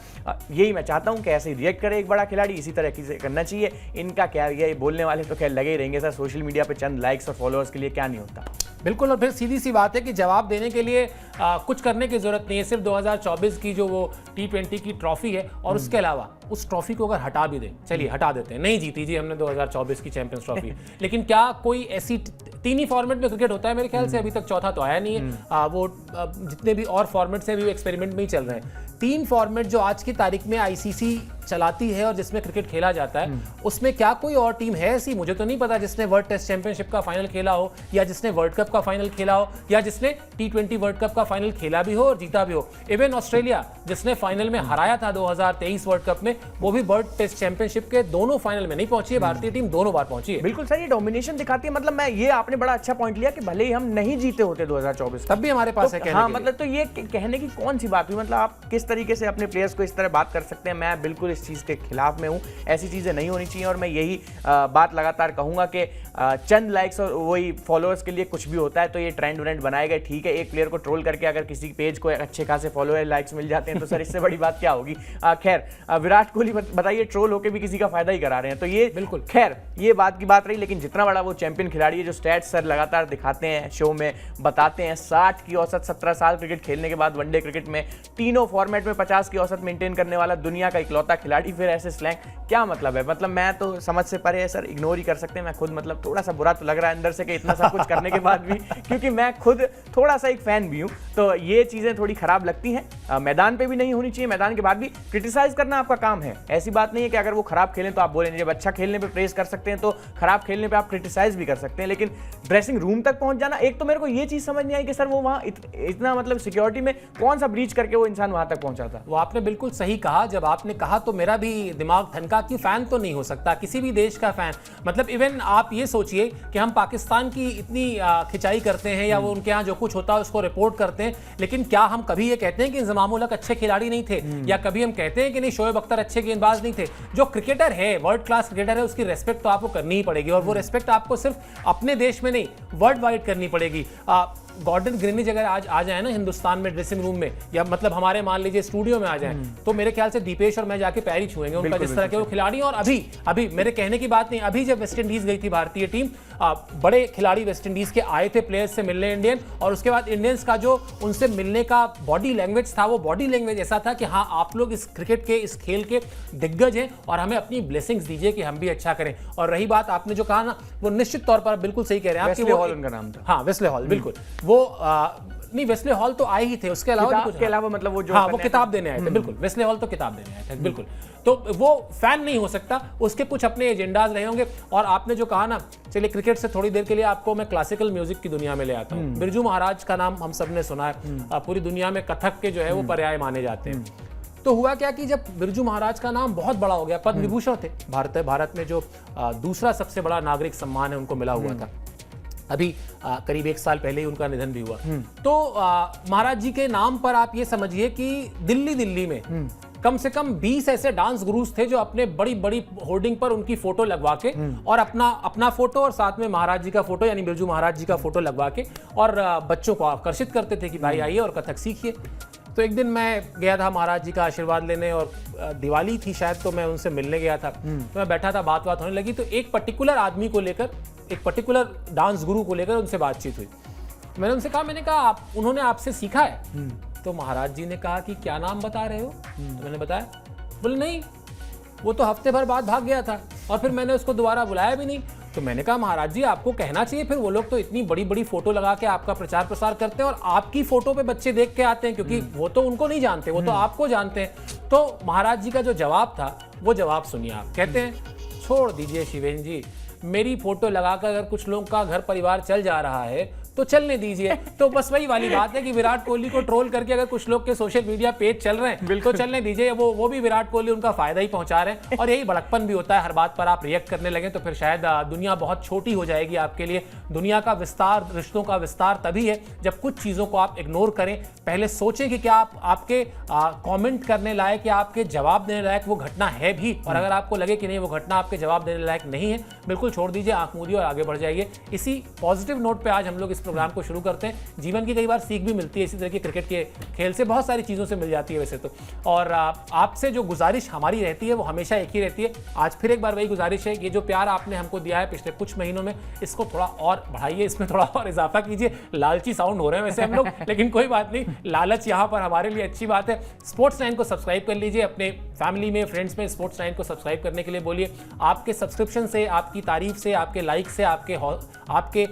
यही मैं चाहता हूं कि ऐसे ही रिएक्ट करे एक बड़ा खिलाड़ी, इसी तरह से करना चाहिए। इनका क्या, ये बोलने वाले तो खैर लगे ही रहेंगे सर सोशल मीडिया पे, चंद लाइक्स और फॉलोअर्स के लिए क्या नहीं होता। बिल्कुल, और फिर सीधी सी बात है कि जवाब देने के लिए कुछ करने की जरूरत नहीं है। सिर्फ 2024 की जो वो T20 की ट्रॉफी है और उसके अलावा उस ट्रॉफी को अगर हटा भी दें, चलिए हटा देते हैं, नहीं जीती जी हमने 2024 की चैंपियंस ट्रॉफी लेकिन क्या कोई ऐसी, तीन ही फॉर्मेट में क्रिकेट होता है मेरे ख्याल से, अभी तक चौथा तो आया नहीं है। वो जितने भी और फॉर्मेट्स हैं भी एक्सपेरिमेंट में ही चल रहे हैं। 3 फॉर्मेट जो आज की तारीख में आईसीसी चलाती है और जिसमें क्रिकेट खेला जाता है, उसमें क्या कोई और टीम है ऐसी, मुझे तो नहीं पता, जिसने वर्ल्ड टेस्ट चैंपियनशिप का फाइनल खेला हो, या जिसने वर्ल्ड कप का फाइनल खेला हो, या जिसने T20 वर्ल्ड कप का फाइनल खेला भी हो और जीता भी हो। इवन ऑस्ट्रेलिया जिसने फाइनल में हराया था 2023 वर्ल्ड कप में, वो भी वर्ल्ड टेस्ट चैंपियनशिप के दोनों फाइनल में नहीं पहुंची है। भारतीय टीम दोनों बार पहुंची है। बिल्कुल सर, ये डोमिनेशन दिखाती है। मतलब मैं, ये आपने बड़ा अच्छा पॉइंट लिया कि भले ही हम नहीं जीते होते 2024 तब भी हमारे पास है कहने हाँ, मतलब तो ये कहने की कौन सी बात हुई। मतलब आप किस तरीके से अपने प्लेयर्स को इस तरह बात कर सकते हैं। मैं बिल्कुल इस चीज़ के खिलाफ में हूँ, ऐसी चीज़ें नहीं होनी चाहिए। और मैं यही बात लगातार कहूँगा कि चंद लाइक्स और वही फॉलोअर्स के लिए कुछ भी होता है तो ये ट्रेंड व्रेंड बनाए गए, ठीक है। एक प्लेयर को ट्रोल करके अगर किसी पेज को अच्छे खासे फॉलोअर लाइक्स मिल जाते हैं तो सर इससे बड़ी बात क्या होगी। खैर, विराट कोहली बताइए ट्रोल होकर भी किसी का फायदा ही करा रहे हैं, तो ये बिल्कुल खैर ये बात की बात रही। लेकिन जितना बड़ा वो चैंपियन खिलाड़ी है, जो स्टैट्स सर लगातार दिखाते हैं शो में, बताते हैं 60 की औसत 17 साल क्रिकेट खेलने के बाद वनडे क्रिकेट में तीनों फॉर्मेट में 50 की औसत मेंटेन करने वाला दुनिया का इकलौता खिलाड़ी फिर ऐसे स्लैंग, क्या मतलब है? मतलब मैं तो समझ से परे है सर, इग्नोर ही कर सकते हैं। मैं खुद मतलब थोड़ा सा बुरा तो लग रहा है अंदर से कि इतना सब कुछ करने के बाद भी, क्योंकि मैं खुद थोड़ा सा एक फैन भी हूँ, तो ये चीज़ें थोड़ी खराब लगती हैं। मैदान पे भी नहीं होनी चाहिए, मैदान के बाद भी क्रिटिसाइज करना आपका काम है। ऐसी बात नहीं है कि अगर वो खराब खेलें तो आप बोलें, जब अच्छा खेलने पे प्रेस कर सकते हैं तो खराब खेलने पे आप क्रिटिसाइज भी कर सकते हैं। लेकिन ड्रेसिंग रूम तक पहुंच जाना, एक तो मेरे को ये चीज़ समझ नहीं आई कि सर वो वहाँ इतना मतलब सिक्योरिटी में कौन सा ब्रीच करके वो इंसान वहाँ तक पहुँचा था। वो आपने बिल्कुल सही कहा, जब आपने कहा तो मेरा भी दिमाग ठनका कि फैन तो नहीं हो सकता किसी भी देश का फैन। मतलब इवन आप ये सोचिए कि हम पाकिस्तान की इतनी खिंचाई करते हैं या वो उनके यहाँ जो कुछ होता है उसको रिपोर्ट करते हैं, लेकिन क्या हम कभी ये कहते हैं कि इंजमाम उल हक अच्छे खिलाड़ी नहीं थे, या कभी हम कहते हैं कि नहीं शोएब अख्तर अच्छे गेंदबाज नहीं थे? जो क्रिकेटर है, वर्ल्ड क्लास क्रिकेटर है, उसकी रेस्पेक्ट तो आपको करनी ही पड़ेगी, और वो रेस्पेक्ट आपको सिर्फ अपने देश में नहीं वर्ल्ड वाइड करनी पड़ेगी। गॉर्डन ग्रीनिज अगर आज आ जाए ना हिंदुस्तान में ड्रेसिंग रूम में, या मतलब हमारे मान लीजिए स्टूडियो में आ जाए, तो मेरे ख्याल से दीपेश और मैं जाके पैर ही छुएंगे उनका, जिस तरह के वो खिलाड़ी। और अभी मेरे कहने की बात नहीं, अभी जब वेस्ट इंडीज गई थी भारतीय टीम, बड़े खिलाड़ी वेस्ट इंडीज के आए थे प्लेयर्स से मिलने इंडियन, और उसके बाद इंडियंस का जो उनसे मिलने का बॉडी लैंग्वेज था, वो बॉडी लैंग्वेज ऐसा था कि हाँ आप लोग इस क्रिकेट के, इस खेल के दिग्गज हैं और हमें अपनी ब्लेसिंग्स दीजिए कि हम भी अच्छा करें। और रही बात आपने जो कहा ना, वो निश्चित तौर पर बिल्कुल सही कह रहे हैं आप, वेस्ले हॉल उनका नाम था। हाँ वेस्ले हॉल, बिल्कुल। वो नहीं वेस्ले हॉल तो आए ही थे, उसके अलावा के अलावा मतलब वो जो हाँ वो किताब देने आए थे, बिल्कुल वेस्ले हॉल तो किताब देने आए थे, बिल्कुल। तो वो फैन नहीं हो सकता, उसके कुछ अपने एजेंडाज रहे होंगे। और आपने जो कहा ना, चलिए क्रिकेट से थोड़ी देर के लिए आपको मैं क्लासिकल म्यूजिक की दुनिया में ले आता हूँ। बिरजू महाराज का नाम हम सब ने सुना है, पूरी दुनिया में कथक के जो है वो पर्याय माने जाते हैं। तो हुआ क्या कि जब बिरजू महाराज का नाम बहुत बड़ा हो गया, पद्म विभूषण थे, भारत में जो दूसरा सबसे बड़ा नागरिक सम्मान है उनको मिला हुआ था, अभी करीब 1 साल पहले ही उनका निधन भी हुआ। तो महाराज जी के नाम पर आप ये समझिए कि दिल्ली में कम से कम 20 ऐसे डांस गुरुज थे जो अपने बड़ी बड़ी होर्डिंग पर उनकी फोटो लगवा के, और अपना फोटो और साथ में महाराज जी का फोटो यानी बिरजू महाराज जी का फोटो लगवा के, और बच्चों को आकर्षित करते थे कि भाई आइए और कथक सीखिए। तो एक दिन मैं गया था महाराज जी का आशीर्वाद लेने, और दिवाली थी शायद, तो मैं उनसे मिलने गया था। तो मैं बैठा था, बात होने लगी, तो एक पर्टिकुलर आदमी को लेकर, एक पर्टिकुलर डांस गुरु को लेकर उनसे बातचीत हुई। मैंने उनसे कहा, मैंने कहा उन्होंने आपसे सीखा है? तो महाराज जी ने कहा कि क्या नाम बता रहे हो? तो मैंने बताया। बोले नहीं, वो तो हफ्ते भर बाद भाग गया था और फिर मैंने उसको दोबारा बुलाया भी नहीं। तो मैंने कहा महाराज जी आपको कहना चाहिए, फिर वो लोग तो इतनी बड़ी बड़ी फोटो लगा के आपका प्रचार प्रसार करते हैं और आपकी फोटो पे बच्चे देख के आते हैं, क्योंकि वो तो उनको नहीं जानते, वो तो आपको जानते हैं। तो महाराज जी का जो जवाब था, वो जवाब सुनिए आप। कहते हैं, छोड़ दीजिए शिवेंद्र जी, मेरी फोटो लगाकर अगर कुछ लोगों का घर परिवार चल जा रहा है तो चलने दीजिए। तो बस वही वाली बात है कि विराट कोहली को ट्रोल करके अगर कुछ लोग के सोशल मीडिया पेज चल रहे हैं तो चलने दीजिए, वो भी विराट कोहली उनका फायदा ही पहुंचा रहे हैं। और यही बड़कपन भी होता है, हर बात पर आप रिएक्ट करने लगे तो फिर शायद दुनिया बहुत छोटी हो जाएगी आपके लिए। दुनिया का विस्तार, रिश्तों का विस्तार तभी है जब कुछ चीज़ों को आप इग्नोर करें, पहले सोचें कि क्या आपके कॉमेंट करने लायक या आपके जवाब देने लायक वो घटना है भी, और अगर आपको लगे कि नहीं वो घटना आपके जवाब देने लायक नहीं है, बिल्कुल छोड़ दीजिए, आंख मूंदिए और आगे बढ़ जाइए। इसी पॉजिटिव नोट पे आज हम लोग इस प्रोग्राम को शुरू करते हैं। जीवन की कई बार सीख भी मिलती है इसी तरह के क्रिकेट के खेल से, बहुत सारी चीज़ों से मिल जाती है वैसे तो। और आपसे जो गुजारिश हमारी रहती है वो हमेशा एक ही रहती है। आज फिर एक बार वही गुजारिश है, ये जो प्यार आपने हमको दिया है पिछले कुछ महीनों में, इसको थोड़ा और बढ़ाइए, इसमें थोड़ा और इजाफा कीजिए। लालची साउंड हो रहे हैं वैसे हम लोग, लेकिन कोई बात नहीं, लालच यहाँ पर हमारे लिए अच्छी बात है। स्पोर्ट्स 9 को सब्सक्राइब कर लीजिए, अपने फैमिली में, फ्रेंड्स में स्पोर्ट्स 9 को सब्सक्राइब करने के लिए बोलिए। आपके सब्सक्रिप्शन से, आपकी तारीफ से, आपके लाइक से, आपके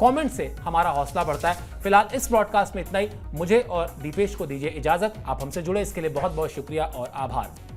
कमेंट से हमारा हौसला बढ़ता है। फिलहाल इस ब्रॉडकास्ट में इतना ही। मुझे और दीपेश को दीजिए इजाजत। आप हमसे जुड़े इसके लिए बहुत बहुत शुक्रिया और आभार।